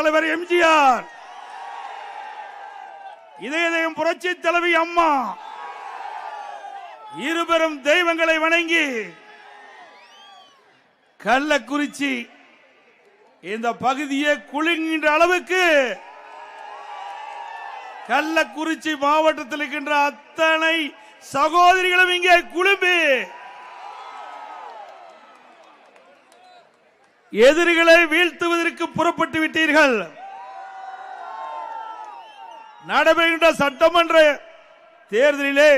தலைவர் எம்ஜிஆர், இதயம் புரட்சி தலைவி அம்மா இருபெரும் தெய்வங்களை வணங்கி கள்ளக்குறிச்சி இந்த பகுதியை குலுங்குகின்ற அளவுக்கு கள்ளக்குறிச்சி மாவட்டத்தில் இருக்கின்ற அத்தனை சகோதரிகளும் இங்கே குழும்பி எதிரிகளை வீழ்த்துவதற்கு புறப்பட்டு விட்டீர்கள். நடைபெறுகின்ற சட்டமன்ற தேர்தலிலே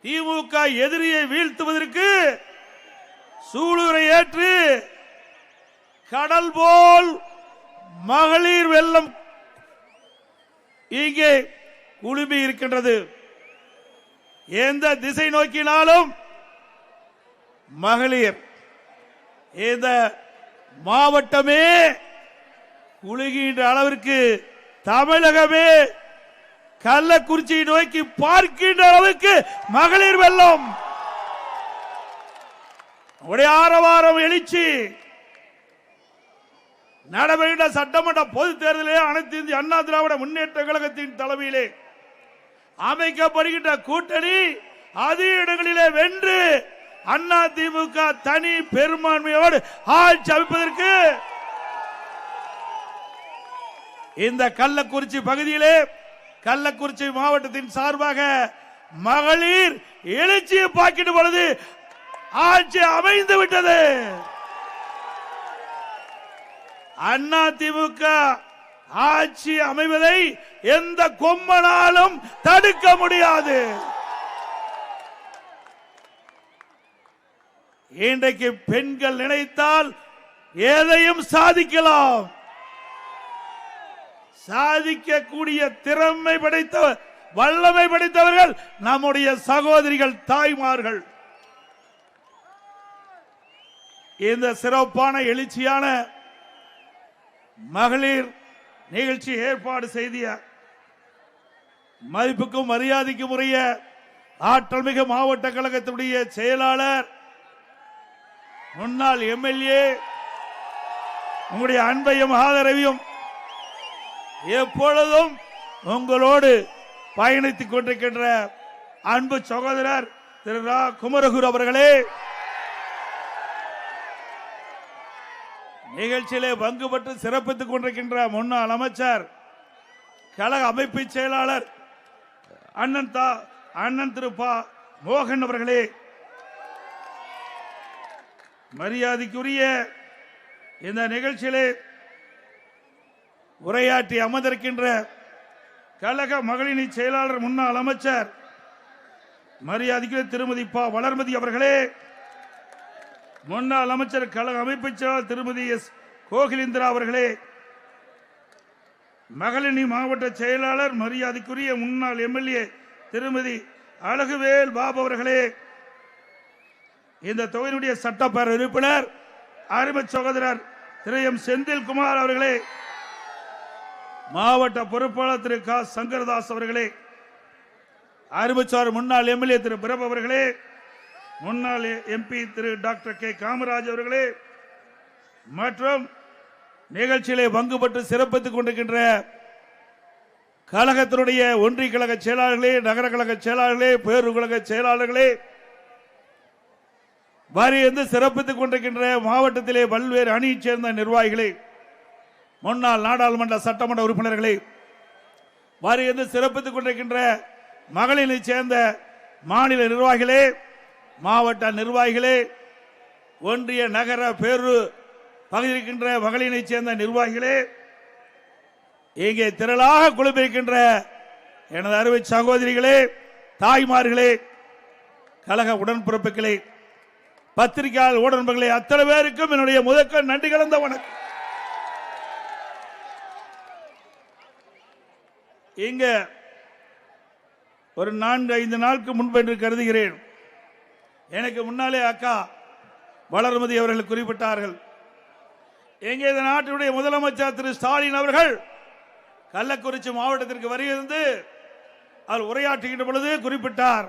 திமுக எதிரியை வீழ்த்துவதற்கு சூளுரை ஏற்று கடல் போல் மகளிர் வெள்ளம் இங்கே குழுமி இருக்கின்றது. எந்த திசை நோக்கினாலும் மகளிர், இந்த மாவட்டமே குலுகின்ற அளவிற்கு தமிழகமே கள்ளக்குறிச்சியை நோக்கி பார்க்கின்ற அளவுக்கு மகளிர் வெள்ளம் ஆரவாரம் எழுச்சி நடைபெறுகின்ற சட்டமன்ற பொது தேர்தலிலே அனைத்து இந்திய அண்ணா திராவிட முன்னேற்ற கழகத்தின் தலைமையிலே அமைக்கப்படுகின்ற கூட்டணி அதிக இடங்களிலே வென்று அண்ணா திமுக தனி பெரும்பான்மையோடு ஆட்சி அமைப்பதற்கு இந்த கள்ளக்குறிச்சி பகுதியிலே கள்ளக்குறிச்சி மாவட்டத்தின் சார்பாக மகளிர் எழுச்சியை பார்க்கின்ற பொழுது ஆட்சி அமைந்து விட்டது. அண்ணா திமுக ஆட்சி அமைவதை எந்த கொம்பனாலும் தடுக்க முடியாது. இன்றைக்கு பெண்கள் நினைத்தால் எதையும் சாதிக்கலாம். சாதிக்கக்கூடிய திறமை படைத்த வல்லமை படைத்தவர்கள் நம்முடைய சகோதரிகள், தாய்மார்கள். இந்த சிறப்பான எழுச்சியான மகளிர் நிகழ்ச்சி ஏற்பாடு செய்த மதிப்புக்கும் மரியாதைக்கும் உரிய ஆற்றல் மிகு மாவட்ட கழகத்தினுடைய செயலாளர், முன்னாள் எம்எல்ஏ, உங்களுடைய அன்பையும் ஆதரவையும் எப்பொழுதும் உங்களோடு பயணித்துக் கொண்டிருக்கின்ற அன்பு சகோதரர் திரு ரா குமரகுரு அவர்களே, நிகழ்ச்சியிலே பங்கு பெற்று சிறப்பித்துக் கொண்டிருக்கின்ற முன்னாள் அமைச்சர், கழக அமைப்பு செயலாளர் அண்ணன் திரு பா மோகன் அவர்களே, மரியாதைக்குரிய இந்த நிகழ்ச்சியிலே உரையாற்றி அமர்ந்திருக்கின்ற கழக மகளிர் செயலாளர் முன்னாள் அமைச்சர் மரியாதைக்குரிய திருமதி பா வளர்மதி அவர்களே, முன்னாள் அமைச்சர் கழக அமைப்பு செயலாளர் திருமதி எஸ் கோகிலேந்திரா அவர்களே, மகளிர் மாவட்ட செயலாளர் மரியாதைக்குரிய முன்னாள் எம்எல்ஏ திருமதி அழகுவேல் பாபு அவர்களே, இந்த தொகையினுடைய சட்டப்பேரவை உறுப்பினர் அருமை சகோதரர் திரு எம் செந்தில்குமார் அவர்களே, மாவட்ட பொறுப்பாளர் திரு க சங்கரதாஸ் அவர்களே, அருமைச்சார் முன்னாள் எம்எல்ஏ திரு பிரபு அவர்களே, முன்னாள் எம்பி திரு டாக்டர் கே காமராஜ் அவர்களே, மற்றும் நிகழ்ச்சியிலே பங்கு பெற்று சிறப்பித்துக் கொண்டிருக்கின்ற கழகத்தினுடைய ஒன்றிய கழக செயலாளர்களே, நகர கழக செயலாளர்களே, பேரூர் கழக செயலாளர்களே, வரி சிறப்பித்துக் கொண்டிருக்கின்ற மாவட்டத்திலே பல்வேறு அணியைச் சேர்ந்த நிர்வாகிகளே, முன்னாள் நாடாளுமன்ற சட்டமன்ற உறுப்பினர்களே, வரி சிறப்பித்துக் கொண்டிருக்கின்ற மகளிரை சேர்ந்த மாநில நிர்வாகிகளே, மாவட்ட நிர்வாகிகளே, ஒன்றிய நகர பேரூர் பகுதியில் இருக்கின்ற மகளிரை சேர்ந்த நிர்வாகிகளே, இங்கே திரளாக குழுமிருக்கின்ற எனது அருமை சகோதரிகளே, தாய்மார்களே, கழக உடன்பிறப்புகளே, பத்திரிகையாளர் ஊடகங்களே, அத்தனை பேருக்கும் என்னுடைய முதற்க நன்றி கலந்த வணக்கம். இங்க ஒரு 4-5 நாளுக்கு முன்பு என்று கருதுகிறேன், எனக்கு முன்னாலே அக்கா வளர்மதி அவர்கள் குறிப்பிட்டார்கள், எங்கே இந்த நாட்டினுடைய முதலமைச்சர் திரு ஸ்டாலின் அவர்கள் கள்ளக்குறிச்சி மாவட்டத்திற்கு வருகிறது அவர் உரையாற்றுகின்ற பொழுது குறிப்பிட்டார்,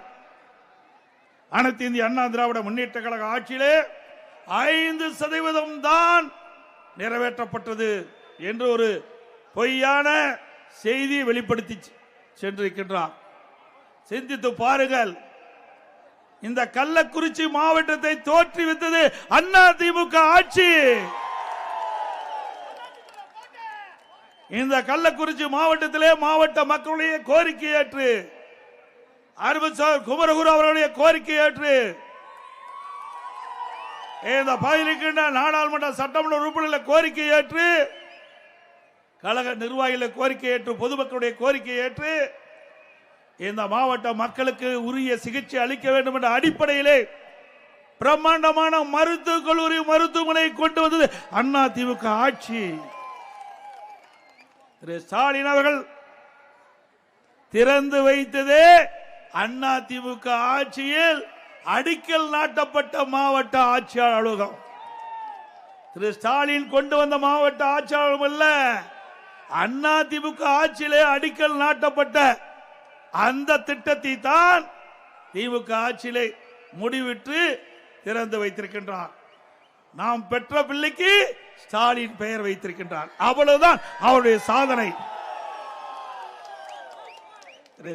அனைத்து இந்திய அண்ணா திராவிட முன்னேற்ற கழக ஆட்சியிலே 5% தான் நிறைவேற்றப்பட்டது என்று ஒரு பொய்யான செய்தியை வெளிப்படுத்தி சென்றிருக்கின்றார். சிந்தித்து பாருங்கள். இந்த கள்ளக்குறிச்சி மாவட்டத்தை தோற்றுவித்தது அதிமுக ஆட்சி. இந்த கள்ளக்குறிச்சி மாவட்டத்திலே மாவட்ட மக்களுடைய கோரிக்கை ஏற்று குமரகுரு அவர்களுடைய கோரிக்கை ஏற்று இந்த பகுதியில் நாடாளுமன்ற சட்டமன்ற உறுப்பினர்கள் கோரிக்கை ஏற்று கழக நிர்வாகிகளை கோரிக்கை ஏற்று பொதுமக்களுடைய கோரிக்கை ஏற்று இந்த மாவட்ட மக்களுக்கு உரிய சிகிச்சை அளிக்க வேண்டும் என்ற அடிப்படையிலே பிரம்மாண்டமான மருத்துவக் கல்லூரி மருத்துவமனை கொண்டு வந்தது அதிமுக ஆட்சி. திரு ஸ்டாலின் அவர்கள் திறந்து வைத்ததே அதிமுக ஆட்சியில் அடிக்கல் நாட்டப்பட்ட மாவட்ட ஆட்சியாளர் அலுவலகம். திரு ஸ்டாலின் கொண்டு வந்த மாவட்ட ஆட்சியாளர் அல்ல, அதிமுக ஆட்சியிலே அடிக்கல் நாட்டப்பட்ட அந்த திட்டத்தை தான் திமுக ஆட்சியிலே முடிவிட்டு திறந்து வைத்திருக்கின்றார். நாம் பெற்ற பிள்ளைக்கு ஸ்டாலின் பெயர் வைத்திருக்கின்றார். அவ்வளவுதான் அவருடைய சாதனை.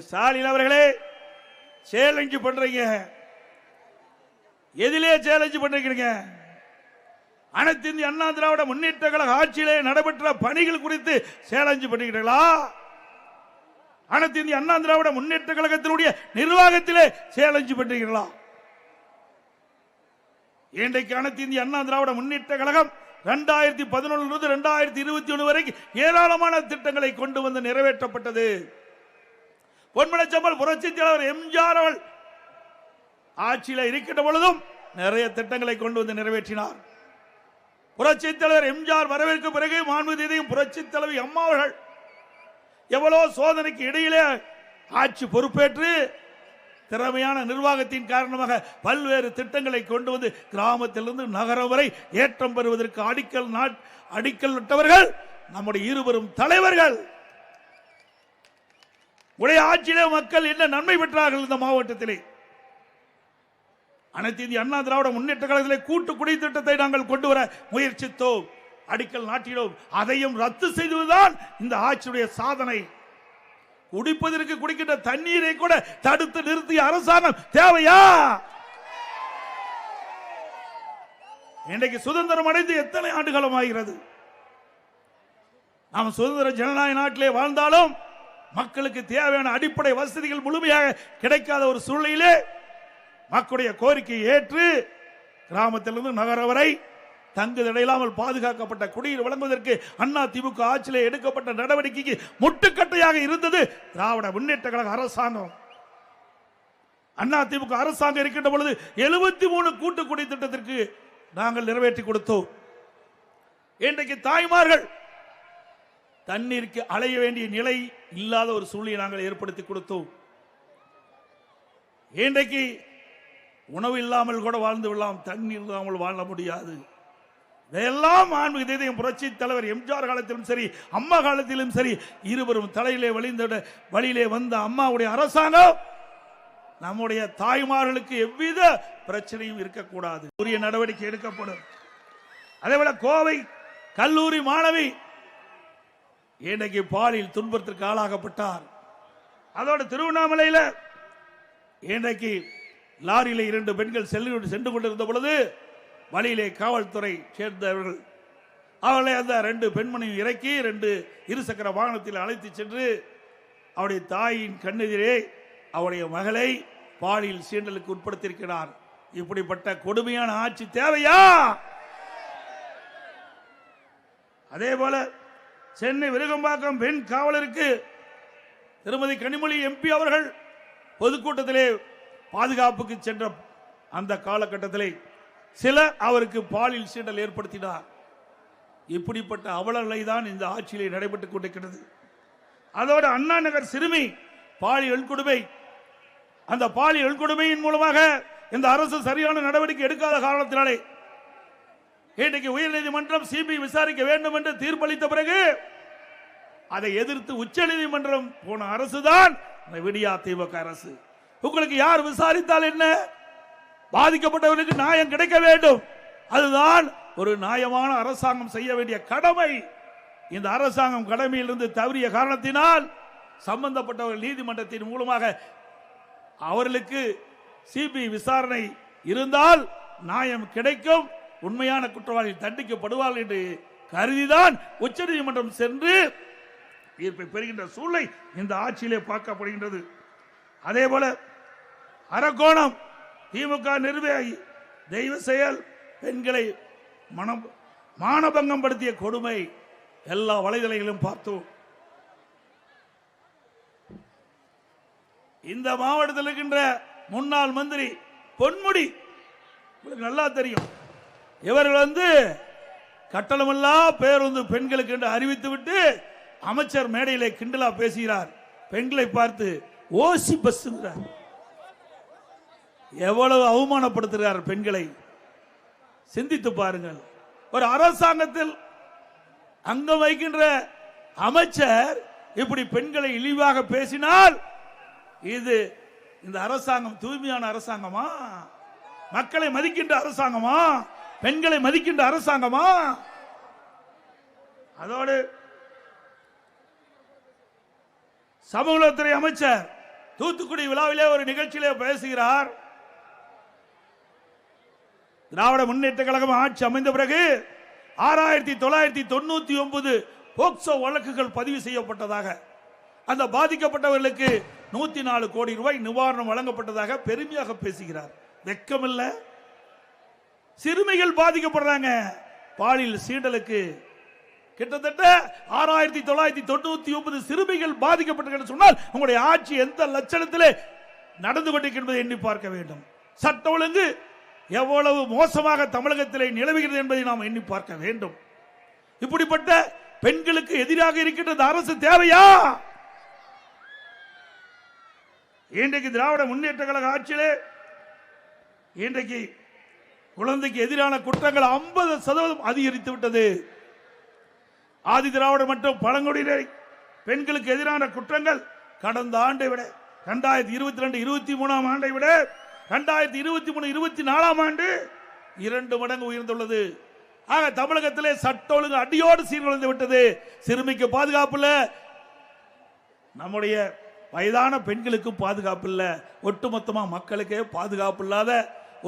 ஸ்டாலின் அவர்களே, சேலஞ்சு பண்றீங்க. எதிலே சேலஞ்சு பண்றீங்க? அனைத்து இந்திய அண்ணா திராவிட முன்னேற்ற கழக ஆட்சியிலே நடைபெற்ற பணிகள் குறித்து சேலஞ்சு பண்ணுகிறீர்களா? அனைத்து இந்திய அண்ணா திராவிட முன்னேற்ற கழகத்தினுடைய நிர்வாகத்திலே சேலஞ்சு பண்ணுகிறீர்களா? இன்றைக்கு அனைத்து இந்திய அண்ணா திராவிட முன்னேற்ற கழகம் 2011 2021 வரைக்கும் ஏராளமான திட்டங்களை கொண்டு வந்து நிறைவேற்றப்பட்டது. பொன்மனச்சம்பல் புரட்சித் தலைவர் எம்ஜிஆர் அவர்கள் ஆட்சியில் இருக்கின்ற பொழுதும் நிறைய திட்டங்களை கொண்டு வந்து நிறைவேற்றினார். புரட்சித் தலைவர் எம்ஜிஆர் வரவேற்க பிறகு மாண்புமிகு புரட்சித் தலைவி அம்மா அவர்கள் எவ்வளவு சோதனைக்கு இடையிலே ஆட்சி பொறுப்பேற்று திறமையான நிர்வாகத்தின் காரணமாக பல்வேறு திட்டங்களை கொண்டு வந்து கிராமத்திலிருந்து நகரம் வரை ஏற்றம் பெறுவதற்கு அடிக்கல் நட்டவர்கள் நம்முடைய இருவரும் தலைவர்கள். உடைய ஆட்சியிலே மக்கள் என்ன நன்மை பெற்றார்கள்? இந்த மாவட்டத்திலே அனைத்து இந்திய அண்ணா திராவிட முன்னேற்ற கழகத்திலே கூட்டு குடி திட்டத்தை நாங்கள் கொண்டு வர முயற்சித்தோம், அடிக்கல் நாட்டினோம். அதையும் ரத்து செய்துதான் இந்த ஆட்சியுடைய சாதனை. குடிப்பதற்கு குடிக்கின்ற தண்ணீரை கூட தடுத்து நிறுத்திய அரசாங்கம் தேவையா? இன்றைக்கு சுதந்திரம் அடைந்து எத்தனை ஆண்டுகாலம் ஆகிறது? நாம் சுதந்திர ஜனநாயக நாட்டிலே வாழ்ந்தாலும் மக்களுக்கு தேவையான அடிப்படை வசதிகள் முழுமையாக கிடைக்காத ஒரு சூழ்நிலையிலே மக்களுடைய கோரிக்கையை ஏற்று கிராமத்திலிருந்து நகரம் வரை தங்குதடையில்லாமல் பாதுகாக்கப்பட்ட குடிநீர் வழங்குவதற்கு அதிமுக ஆட்சியிலே எடுக்கப்பட்ட நடவடிக்கைக்கு முட்டுக்கட்டையாக இருந்தது திராவிட முன்னேற்ற கழக அரசாங்கம். அதிமுக அரசாங்கம் இருக்கின்ற பொழுது 73 கூட்டு குடி திட்டத்திற்கு நாங்கள் நிறைவேற்றி கொடுத்தோம். இன்றைக்கு தாய்மார்கள் தண்ணீருக்கு அலைய வேண்டிய நிலை இல்லாத ஒரு சூழ்நிலை நாங்கள் ஏற்படுத்தி கொடுத்தோம். இன்றைக்கு உணவு இல்லாமல் கூட வாழ்ந்து விடலாம், தண்ணீர் இல்லாமல் வாழ முடியாது. இதெல்லாம் மாண்புமிகு புரட்சி தலைவர் எம்ஜிஆர் காலத்திலும் சரி, அம்மா காலத்திலும் சரி, இருவரும் தலையிலே வழியிலே வந்த அம்மாவுடைய அரசாங்கம் நம்முடைய தாய்மார்களுக்கு எவ்வித பிரச்சனையும் இருக்கக்கூடாது, உரிய நடவடிக்கை எடுக்கப்படும். அதேபோல கோவை கல்லூரி மாணவி இன்றைக்கு பாலியல் துன்பத்திற்கு ஆளாகப்பட்டார். அதோடு திருவண்ணாமலையில் இன்றைக்கு லாரியிலே 2 பெண்கள் சென்று கொண்டிருந்த பொழுது வழியிலே காவல்துறை சேர்ந்தவர்கள் அவர்களை அந்த 2 பெண்மணியும் இறக்கி 2 இருசக்கர வாகனத்தில் அழைத்து சென்று அவருடைய தாயின் கண்ணெதிரே அவருடைய மகளை பாலியல் சீண்டலுக்கு உட்படுத்தியிருக்கிறார். இப்படிப்பட்ட கொடுமையான ஆட்சி தேவையா? அதே போல சென்னை விருகம்பாக்கம் பெண் காவலருக்கு திருமதி கனிமொழி எம்பி அவர்கள் பொதுக்கூட்டத்திலே பாதுகாப்புக்கு சென்ற அந்த காலகட்டத்திலே சிலர் அவருக்கு பாலியல் சீண்டல் ஏற்படுத்தினார். இப்படிப்பட்ட அவலநிலை தான் இந்த ஆட்சியிலே நடைபெற்றுக் கொண்டிருக்கிறது. அதோடு அண்ணா நகர் சிறுமி பாலியல் கொடுமை, அந்த பாலியல் கொடுமையின் மூலமாக இந்த அரசு சரியான நடவடிக்கை எடுக்காத காரணத்தினாலே இன்றைக்கு உயர்நீதிமன்றம் சிபிஐ விசாரிக்க வேண்டும் என்று தீர்ப்பளித்த பிறகு அதை எதிர்த்து உச்சநீதிமன்றம் போன அரசுதான் விடியா திமுக அரசு. உங்களுக்கு யார் விசாரித்தால் என்ன? பாதிக்கப்பட்டவர்களுக்கு நியாயம் கிடைக்க வேண்டும், அதுதான் ஒரு நியாயமான அரசாங்கம் செய்ய வேண்டிய கடமை. இந்த அரசாங்கம் கடமையிலிருந்து தவறிய காரணத்தினால் சம்பந்தப்பட்டவர்கள் நீதிமன்றத்தின் மூலமாக அவர்களுக்கு சிபிஐ விசாரணை இருந்தால் நியாயம் கிடைக்கும், உண்மையான குற்றவாளிகள் தண்டிக்கப்படுவார்கள் என்று கருதிதான் உச்சநீதிமன்றம் சென்று தீர்ப்பை பெறுகின்ற சூழ்நிலை இந்த ஆட்சியிலே பார்க்கப்படுகின்றது. அதே போல அரக்கோணம் திமுக நிர்வாகி தெய்வ செயல் பெண்களை மானபங்கம் படுத்திய கொடுமை எல்லா வலைதளங்களும் பார்த்தோம். இந்த மாவட்டத்தில் இருக்கின்ற முன்னாள் மந்திரி பொன்முடி உங்களுக்கு நல்லா தெரியும். இவர்கள் கட்டணமில்லா பேருந்து பெண்களுக்கு என்று அறிவித்து விட்டு அமைச்சர் மேடையிலே கிண்டலா பேசுகிறார். பெண்களை பார்த்து ஓசி பஸ் எவ்வளவு அவமானப்படுத்துகிறார் பெண்களை. சிந்தித்து பாருங்கள். ஒரு அரசாங்கத்தில் அங்கம் வைக்கின்ற அமைச்சர் இப்படி பெண்களை இழிவாக பேசினால் இது இந்த அரசாங்கம் தூய்மையான அரசாங்கமா? மக்களை மதிக்கின்ற அரசாங்கமா? பெண்களை மதிக்கின்ற அரசாங்கமா? அதோடு சமூகத்துறை அமைச்சர் தூத்துக்குடி விழாவிலே ஒரு நிகழ்ச்சியிலே பேசுகிறார். திராவிட முன்னேற்ற கழகம் ஆட்சி அமைந்த பிறகு 6999 போக்சோ வழக்குகள் பதிவு செய்யப்பட்டதாக, அந்த பாதிக்கப்பட்டவர்களுக்கு 104 கோடி ரூபாய் நிவாரணம் வழங்கப்பட்டதாக பெருமையாக பேசுகிறார். வெக்கமில்ல? சிறுமிகள் பாதிக்கப்படுறாங்க பாலியல் சீண்டலுக்கு. கிட்டத்தட்ட 6999 சிறுமிகள் பாதிக்கப்பட்டு சொன்னால் உங்களுடைய ஆட்சி எந்த லட்சணத்திலே நடந்து கொண்டிருக்கிறது எண்ணி பார்க்க வேண்டும். சட்ட ஒழுங்கு எவ்வளவு மோசமாக தமிழகத்திலே நிலவுகிறது என்பதை நாம் எண்ணி பார்க்க வேண்டும். இப்படிப்பட்ட பெண்களுக்கு எதிராக இருக்கின்ற அரசு தேவையா? இன்றைக்கு திராவிட முன்னேற்ற கழக ஆட்சியிலே இன்றைக்கு குழந்தைக்கு எதிரான குற்றங்கள் 50% அதிகரித்து விட்டது. ஆதி திராவிட மற்றும் பழங்குடியினர் பெண்களுக்கு எதிரான குற்றங்கள் கடந்த ஆண்டை விட 2022-23 ஆண்டை விட 2023-24 ஆண்டு 2 மடங்கு உயர்ந்துள்ளது. ஆக தமிழகத்திலே சட்ட ஒழுங்கு அடியோடு சீர்குலைந்து விட்டது. சிறுமிக்கு பாதுகாப்பு இல்ல, நம்முடைய வயதான பெண்களுக்கு பாதுகாப்பு இல்ல, ஒட்டுமொத்தமா மக்களுக்கே பாதுகாப்பு இல்லாத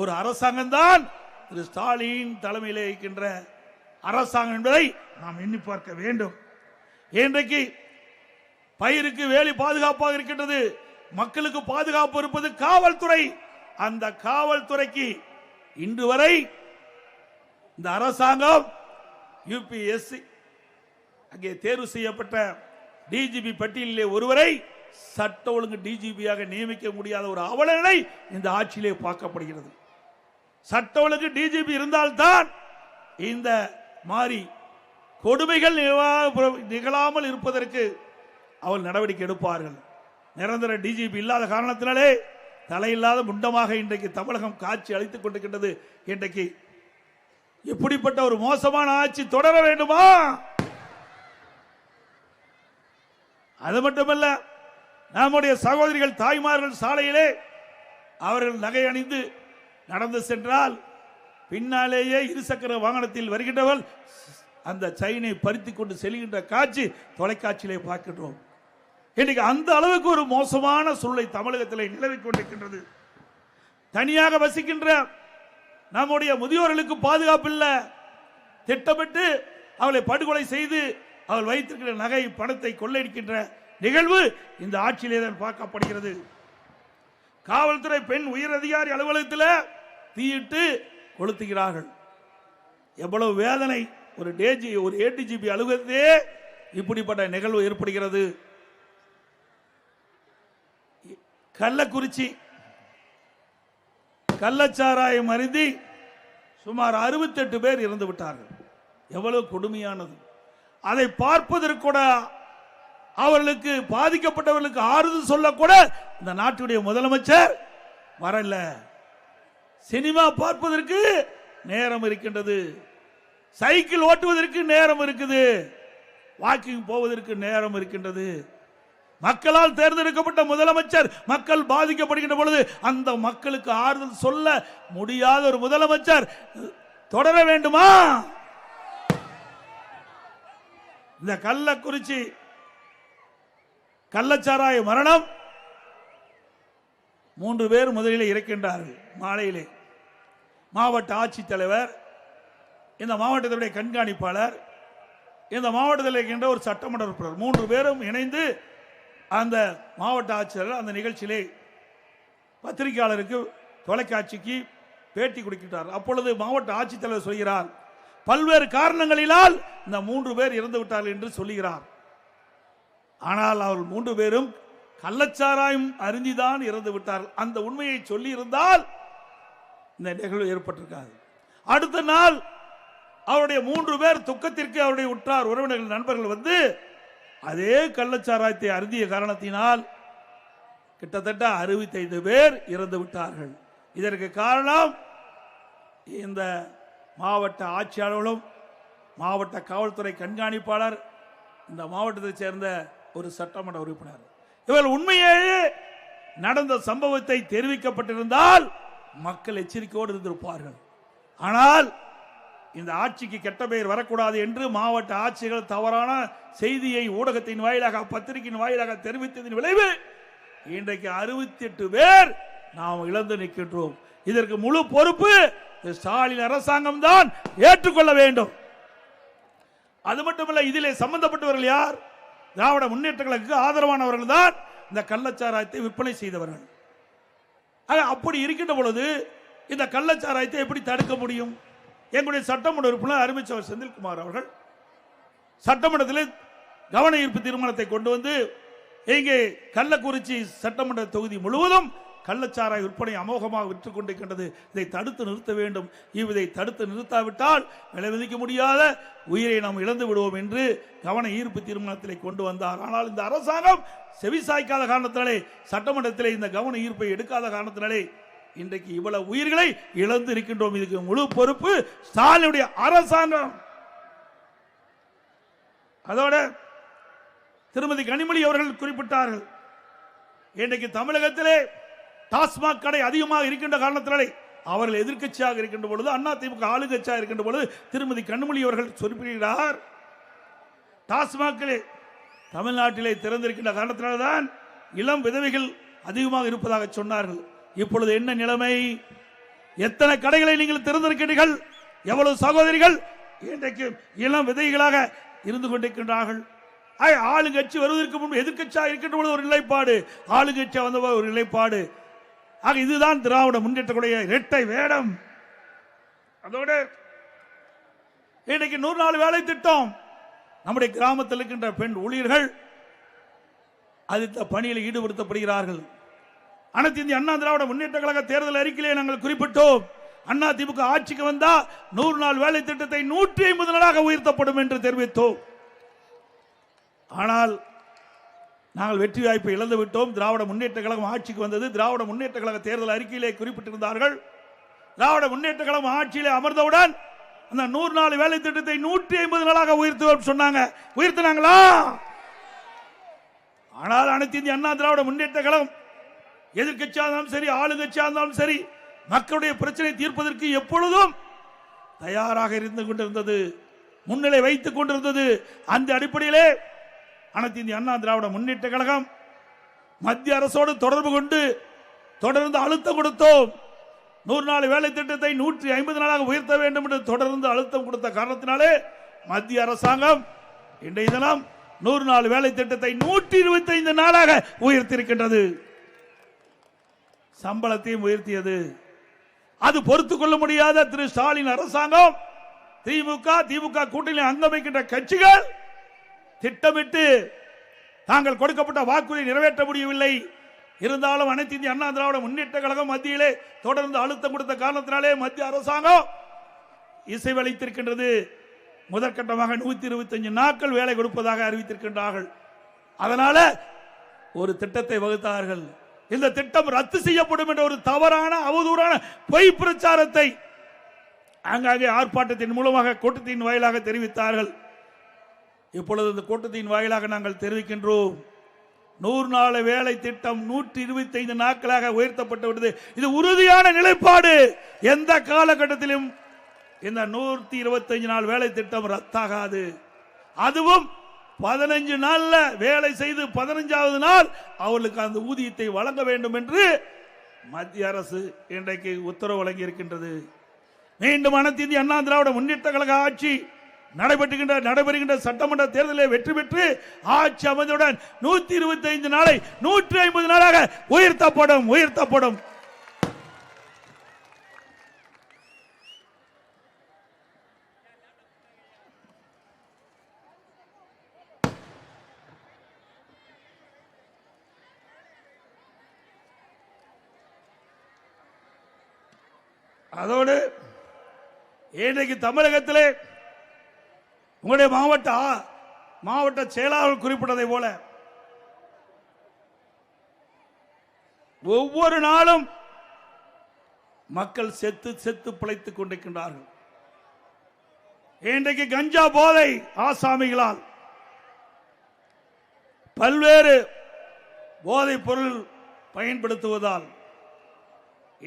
ஒரு அரசாங்கம் தான் திரு ஸ்டாலின் தலைமையிலே இருக்கின்ற அரசாங்கம் என்பதை நாம் எண்ணி பார்க்க வேண்டும். இன்றைக்கு பயிருக்கு வேலி பாதுகாப்பாக இருக்கின்றது, மக்களுக்கு பாதுகாப்பு இருப்பது காவல்துறை. அந்த காவல்துறைக்கு இன்று வரை இந்த அரசாங்கம் யுபிஎஸ்சி அங்கே தேர்வு செய்யப்பட்ட டிஜிபி பட்டியலிலே ஒருவரை சட்ட ஒழுங்கு டிஜிபியாக நியமிக்க முடியாத ஒரு அவலநிலை இந்த ஆட்சியிலே பார்க்கப்படுகிறது. சட்ட ஒழுங்கு டிஜிபி இருந்தால்தான் இந்த மாதிரி கொடுமைகள் நிகழாமல் இருப்பதற்கு அவள் நடவடிக்கை எடுப்பார்கள். நிரந்தர டிஜிபி இல்லாத காரணத்தினாலே தலையில்லாத முண்டமாக இன்றைக்கு தமிழகம் காட்சி அளித்துக் கொண்டிருக்கின்றது. இன்றைக்கு இப்படிப்பட்ட ஒரு மோசமான ஆட்சி தொடர வேண்டுமா? அது மட்டுமல்ல, நம்முடைய சகோதரிகள் தாய்மார்கள் சாலையிலே அவர்கள் நகை அணிந்து நடந்து சென்றால் பின்னாலேயே இருசக்கர வாகனத்தில் வருகின்றவர்கள் அந்த செயினை பறித்து கொண்டு செல்கின்ற காட்சி தொலைக்காட்சியிலே பார்க்கின்றோம். இன்னைக்கு அந்த அளவுக்கு ஒரு மோசமான சூழ்நிலை தமிழகத்தில் நிலவிக் கொண்டிருக்கின்றது. தனியாக வசிக்கின்ற நம்முடைய முதியோர்களுக்கு பாதுகாப்பு இல்லை. திட்டமிட்டு அவளை படுகொலை செய்து அவள் வைத்திருக்கிற நகை பணத்தை கொள்ளையடிக்கின்ற நிகழ்வு இந்த ஆட்சியிலே தான் பார்க்கப்படுகிறது. காவல்துறை பெண் உயர் அதிகாரி அலுவலகத்தில் தீயிட்டு கொளுத்துகிறார்கள். எவ்வளவு வேதனை! ஒரு ஏடிஜிபி அலுவலகத்திலே இப்படிப்பட்ட நிகழ்வு ஏற்படுகிறது. கள்ளக்குறிச்சி கள்ளச்சாராயம் அருந்தி சுமார் 68 பேர் இறந்து விட்டார்கள். எவ்வளவு கொடுமையானது! அதை பார்ப்பதற்கு கூட அவர்களுக்கு பாதிக்கப்பட்டவர்களுக்கு ஆறுதல் சொல்லக்கூட இந்த நாட்டுடைய முதலமைச்சர் வரல. சினிமா பார்ப்பதற்கு நேரம் இருக்கின்றது, சைக்கிள் ஓட்டுவதற்கு நேரம் இருக்குது, வாக்கிங் போவதற்கு நேரம் இருக்கின்றது. மக்களால் தேர்ந்தெடுக்கப்பட்ட முதலமைச்சர் மக்கள் பாதிக்கப்படுகின்ற பொழுது அந்த மக்களுக்கு ஆறுதல் சொல்ல முடியாத ஒரு முதலமைச்சர் தொடர வேண்டுமா? இந்த கள்ளக்குறிச்சி கள்ளச்சாராய மரணம் 3 பேர் முதலிலே இறக்கின்றார்கள். மாலையிலே மாவட்ட ஆட்சித்தலைவர், இந்த மாவட்டத்தினுடைய கண்காணிப்பாளர், இந்த மாவட்டத்தில் இருக்கின்ற ஒரு சட்டமன்ற உறுப்பினர் 3 பேரும் இணைந்து அந்த மாவட்ட ஆட்சியர் அந்த நிகழ்ச்சியிலே பத்திரிகையாளருக்கு தொலைக்காட்சிக்கு பேட்டி கொடுக்கிறார். அப்பொழுது மாவட்ட ஆட்சித்தலைவர் சொல்கிறார், பல்வேறு காரணங்களினால் இந்த 3 பேர் இறந்து விட்டார்கள் என்று சொல்லுகிறார். ஆனால் அவர்கள் 3 பேரும் கள்ளச்சாராயம் அருந்திதான் இறந்து விட்டார்கள். அந்த உண்மையை சொல்லி இருந்தால் இந்த நிகழ்வு ஏற்பட்டிருக்காது. அடுத்த நாள் அவருடைய 3 பேர் துக்கத்திற்கு அவருடைய உற்றார் உறவினர்கள் நண்பர்கள் வந்து அதே கள்ளச்சாராயத்தை அருந்திய காரணத்தினால் கிட்டத்தட்ட 65 பேர் இறந்து விட்டார்கள். இதற்கு காரணம் இந்த மாவட்ட ஆட்சியாளர்களும் மாவட்ட காவல்துறை கண்காணிப்பாளர், இந்த மாவட்டத்தைச் சேர்ந்த ஒரு சட்டமன்ற உறுப்பினர். இவர் உண்மையே நடந்த சம்பவத்தை தெரிவிக்கப்பட்டிருந்தால் மக்கள் எச்சரிக்கையோடு இருந்திருப்பார்கள். ஆனால் இந்த ஆட்சிக்கு கெட்ட பெயர் வரக்கூடாது என்று மாவட்ட ஆட்சிகள் தவறான செய்தியை ஊடகத்தின் வாயிலாக பத்திரிகையின் வாயிலாக தெரிவித்ததின் விளைவு இன்றைக்கு 68 பேர் நாம் இழந்து நிற்கின்றோம். இதற்கு முழு பொறுப்பு ஸ்டாலின் அரசாங்கம் தான் ஏற்றுக்கொள்ள வேண்டும். அது மட்டுமல்ல, இதிலே சம்பந்தப்பட்டவர்கள் யார்? திராவிட முன்னேற்ற கழகத்துக்கு ஆதரவானவர்கள் தான் இந்த கள்ளச்சாராயத்தை விற்பனை செய்தவர்கள். அப்படி இருக்கின்ற பொழுது இந்த கள்ளச்சாராயத்தை எப்படி தடுக்க முடியும்? எங்களுடைய சட்டமன்ற உறுப்பினர் அருமைச்சவர் செந்தில்குமார் அவர்கள் சட்டமன்றத்தில் கவன ஈர்ப்பு தீர்மானத்தை கொண்டு வந்து இங்கே கள்ளக்குறிச்சி சட்டமன்ற தொகுதி முழுவதும் கள்ளச்சாராய விற்பனை அமோகமாக விற்றுக் கொண்டிருக்கின்றது, இதை தடுத்து நிறுத்த வேண்டும். இதை தடுத்து நிறுத்தாவிட்டால் விளைவிக்க முடியாத உயிரை நாம் இழந்து விடுவோம் என்று கவன ஈர்ப்பு தீர்மானத்திலே கொண்டு வந்தார். ஆனால் இந்த அரசாங்கம் செவிசாய்க்காத காரணத்தினாலே, சட்டமன்றத்திலே இந்த கவன ஈர்ப்பை எடுக்காத காரணத்தினாலே இன்றைக்கு இவ்வளவு உயிர்களை இழந்து இருக்கின்றோம். இதுக்கு முழு பொறுப்பு ஸ்டாலினுடைய அரசாங்கம். அதோட திருமதி கனிமொழி அவர்கள் குறிப்பிட்டார்கள், இன்றைக்கு தமிழகத்திலே டாஸ்மாக் கடை அதிகமாக இருக்கின்ற காரணத்தினாலே அவர்கள் எதிர்க்கட்சியாக இருக்கின்ற பொழுது, அண்ணா திமுக ஆளுங்கட்சியாக இருக்கின்ற பொழுது திருமதி கனிமொழி அவர்கள் குறிப்பிடுகிறார், டாஸ்மாக்கிலே தமிழ்நாட்டிலே திறந்திருக்கின்ற காரணத்தினால்தான் இளம் விதவைகள் அதிகமாக இருப்பதாக சொன்னார்கள். இப்பொழுது என்ன நிலைமை? எத்தனை கடைகளை நீங்கள் திறந்திருக்கிறீர்கள்? எவ்வளவு சகோதரிகள் இன்றைக்கு இளம் விதைகளாக இருந்து கொண்டிருக்கின்றார்கள். ஆளுங்கட்சி வருவதற்கு முன்பு எதிர்க்கட்சியாக இருக்கின்ற பொழுது ஒரு நிலைப்பாடு, ஆளுங்கட்சியாக வந்த ஒரு நிலைப்பாடு. ஆக இதுதான் திராவிட முன்னேற்றக்கூடிய இரட்டை வேடம். அதோடு இன்றைக்கு 100 நாள் வேலை திட்டம், நம்முடைய கிராமத்தில் இருக்கின்ற பெண் ஊழியர்கள் அந்த பணியில் ஈடுபடுத்தப்படுகிறார்கள். அனைத்து இந்திய அண்ணா திராவிட முன்னேற்ற கழக தேர்தல் அறிக்கையிலே நாங்கள் குறிப்பிட்டோம், அண்ணா திமுக ஆட்சிக்கு வந்தா 100 நாள் வேலை திட்டத்தை 150 நாளாக உயர்த்தப்படும் என்று தெரிவித்தோம். ஆனால் நாங்கள் வெற்றி வாய்ப்பை இழந்து விட்டோம். திராவிட முன்னேற்ற கழகம் ஆட்சிக்கு வந்தது. திராவிட முன்னேற்ற கழக தேர்தல் அறிக்கையிலே குறிப்பிட்டிருந்தார்கள், திராவிட முன்னேற்ற கழகம் ஆட்சியிலே அமர்ந்தவுடன் அந்த 100 நாள் வேலை திட்டத்தை 150 நாளாக உயர்த்துவோம் சொன்னாங்க. உயர்த்தினாங்களா? ஆனால் அனைத்து இந்திய அண்ணா திராவிட முன்னேற்ற கழகம் எதிர்கட்சியாக இருந்தாலும் சரி, ஆளுங்கட்சியாக இருந்தாலும் சரி, மக்களுடைய பிரச்சனை தீர்ப்பதற்கு எப்பொழுதும் தயாராக இருந்து கொண்டிருந்தது, முன்னிலை வைத்துக் கொண்டிருந்தது. அந்த அடிப்படையிலே அனைத்து இந்திய அண்ணா திராவிட முன்னேற்ற கழகம் மத்திய அரசோடு தொடர்பு கொண்டு தொடர்ந்து அழுத்தம் கொடுத்தோம். 100 நாள் வேலை திட்டத்தை 150 நாளாக உயர்த்த வேண்டும் என்று தொடர்ந்து அழுத்தம் கொடுத்த காரணத்தினாலே மத்திய அரசாங்கம் இன்றைய தினம் 100 நாள் வேலை திட்டத்தை 125 நாளாக உயர்த்தியிருக்கின்றது. சம்பளத்தையும் உயர்த்தியது. அது பொறுத்துக் கொள்ள முடியாத திரு ஸ்டாலின் அரசாங்கம், திமுக கூட்டணி அங்கமைக்கின்ற கட்சிகள் திட்டமிட்டு தாங்கள் கொடுக்கப்பட்ட வாக்குறுதியை நிறைவேற்ற முடியவில்லை. இருந்தாலும் அனைத்து இந்திய அண்ணா திராவிட முன்னேற்ற கழகம் மத்தியிலே தொடர்ந்து அழுத்தம் கொடுத்த காரணத்தினாலே மத்திய அரசாங்கம் இசைவளித்திருக்கின்றது. முதற்கட்டமாக 125 நாட்கள் வேலை கொடுப்பதாக அறிவித்திருக்கின்றார்கள். அதனால ஒரு திட்டத்தை வகுத்தார்கள். இந்த திட்டம் ரத்து செய்யப்படும் என்ற ஒரு தவறான அவதூறான பொய் பிரச்சாரத்தை அங்காங்கே ஆர்ப்பாட்டத்தின் மூலமாக கூட்டத்தின் வாயிலாக தெரிவித்தார்கள். இப்பொழுது இந்த கூட்டத்தின் வாயிலாக நாங்கள் தெரிவிக்கின்றோம், 100 நாள் வேலை திட்டம் 125 நாட்களாக உயர்த்தப்பட்டு விட்டது. இது உறுதியான நிலைப்பாடு. எந்த காலகட்டத்திலும் இந்த 125 நாள் வேலை திட்டம் ரத்தாகாது. அதுவும் 15 நாள்ல வேலை செய்து 15வது நாள் அவர்களுக்கு அந்த ஊதியத்தை வழங்க வேண்டும் என்று மத்திய அரசு இன்றைக்கு உத்தரவு வழங்கி இருக்கின்றது. மீண்டும் அனைத்து இந்திய அண்ணா திராவிட முன்னேற்ற கழக ஆட்சி நடைபெறுகின்ற சட்டமன்ற தேர்தலில் வெற்றி பெற்று ஆட்சி அமைந்தவுடன் 125 நாளை 150 நாளாக உயர்த்தப்படும். அதோடு இன்றைக்கு தமிழகத்திலே உங்களுடைய மாவட்ட செயலாளர் குறிப்பிட்டதை போல ஒவ்வொரு நாளும் மக்கள் செத்து பிழைத்துக் கொண்டிருக்கின்றார்கள். இன்றைக்கு கஞ்சா போதை ஆசாமிகளால் பல்வேறு போதைப் பொருள் பயன்படுத்துவதால்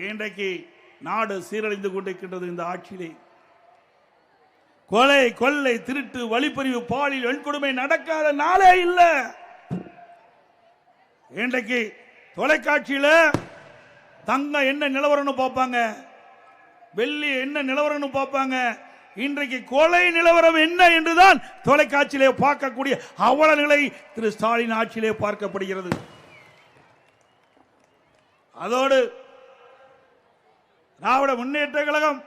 இன்றைக்கு நாடு சீரழிந்து கொண்டிருக்கின்றது. இந்த ஆட்சியிலே கொலை, கொள்ளை, திருட்டு, வழிப்பறிவு, பாலியல் வன்கொடுமை நடக்காத நாளே இல்லை. இன்றைக்கு தொலைக்காட்சியில தங்கம் என்ன நிலவரம்னு பார்ப்பாங்க, வெள்ளி என்ன நிலவரம்னு பார்ப்பாங்க. இன்றைக்கு கொலை நிலவரம் என்ன என்றுதான் தொலைக்காட்சியிலே பார்க்கக்கூடிய அவல நிலை திரு ஸ்டாலின் ஆட்சியிலே பார்க்கப்படுகிறது. அதோடு திராவிட முன்னேற்ற கழகம்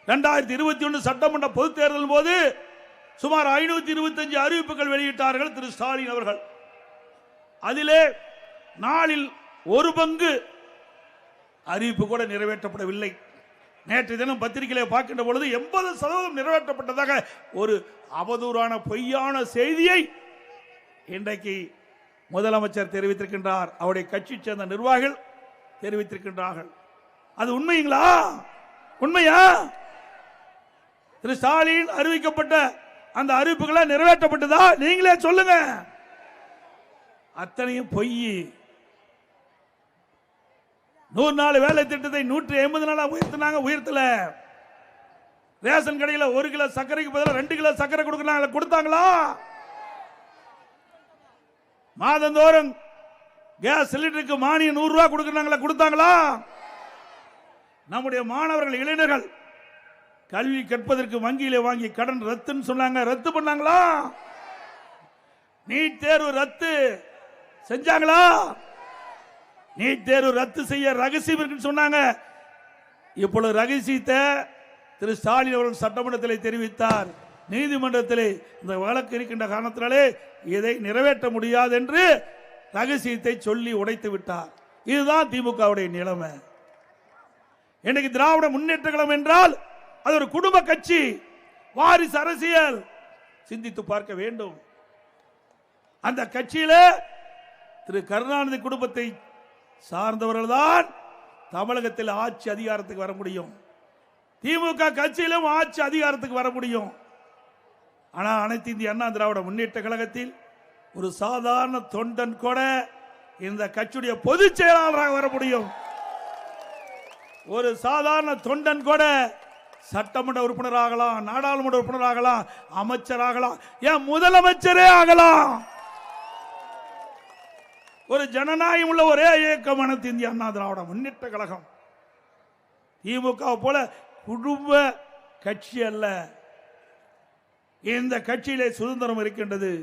2021 சட்டமன்ற பொதுத் தேர்தல் போது சுமார் 525 அறிவிப்புகள் வெளியிட்டார்கள் திரு ஸ்டாலின் அவர்கள். அதிலே நாளில் ஒரு பங்கு அறிவிப்பு கூட நிறைவேற்றப்படவில்லை. நேற்று தினம் பத்திரிகையிலே பார்க்கின்ற பொழுது 80% நிறைவேற்றப்பட்டதாக ஒரு அவதூறான பொய்யான செய்தியை இன்றைக்கு முதலமைச்சர் தெரிவித்திருக்கின்றார். அவருடைய கட்சி சேர்ந்த நிர்வாகிகள் தெரிவித்திருக்கின்றார்கள். அது உண்மைங்களா? உண்மையா? திரு ஸ்டாலின் அறிவிக்கப்பட்ட அந்த அறிவிப்புகளை நிறைவேற்றப்பட்டதா? நீங்களே சொல்லுங்க. அத்தனையும் பொய். 100 நாள் வேலை திட்டத்தை 150 நாளா உயர்த்தல. ரேஷன் கடையில் 1 கிலோ சர்க்கரைக்கு பதிலாக 2 கிலோ சர்க்கரை கொடுத்தாங்களா? மாதந்தோறும் கேஸ் சிலிண்டருக்கு மானியம் 100 ரூபாய் கொடுத்தாங்களா? நம்முடைய மாணவர்கள், இளைஞர்கள் கல்வி கற்பதற்கு வங்கியில வாங்கி கடன் ரத்துன்னு சொன்னாங்க, ரத்து பண்ணாங்களா? நீட் தேர்வு ரத்து செஞ்சாங்களா? நீட் தேர்வு ரத்து செய்ய ரகசியம் இருக்குன்னு சொன்னாங்க. இப்பொழுது ரகசியத்தை திரு ஸ்டாலின் அவர்கள் சட்டமன்றத்தில் தெரிவித்தார். நீதிமன்றத்தில் இந்த வழக்கு இருக்கின்ற காரணத்தினாலே இதை நிறைவேற்ற முடியாது என்று ரகசியத்தை சொல்லி உடைத்து விட்டார். இதுதான் திமுகவுடைய நிலைமை. இன்னைக்கு திராவிட முன்னேற்ற கழகம் என்றால் அது ஒரு குடும்ப கட்சி, வாரிசு அரசியல். சிந்தித்து பார்க்க வேண்டும். அந்த கட்சியில திரு கருணாநிதி குடும்பத்தை சார்ந்தவர்கள் தான் தமிழகத்தில் ஆட்சி அதிகாரத்துக்கு வர முடியும். திமுக கட்சியிலும் ஆட்சி அதிகாரத்துக்கு வர முடியும். ஆனால் அனைத்து இந்திய அண்ணா திராவிட முன்னேற்ற கழகத்தில் ஒரு சாதாரண தொண்டன் கூட இந்த கட்சியுடைய பொதுச் செயலாளராக வர முடியும். ஒரு சாதாரண தொண்டன் கூட சட்டமன்ற உறுப்பினர் ஆகலாம், நாடாளுமன்ற உறுப்பினர் ஆகலாம், அமைச்சர் ஆகலாம், ஏன் முதலமைச்சரே ஆகலாம். ஒரு ஜனநாயகம் உள்ள ஒரே இயக்கம் அனைத்து இந்திய அண்ணா திராவிட முன்னேற்ற கழகம். திமுக போல குடும்ப கட்சி அல்ல. இந்த கட்சியிலே சுதந்திரம் இருக்கின்றது.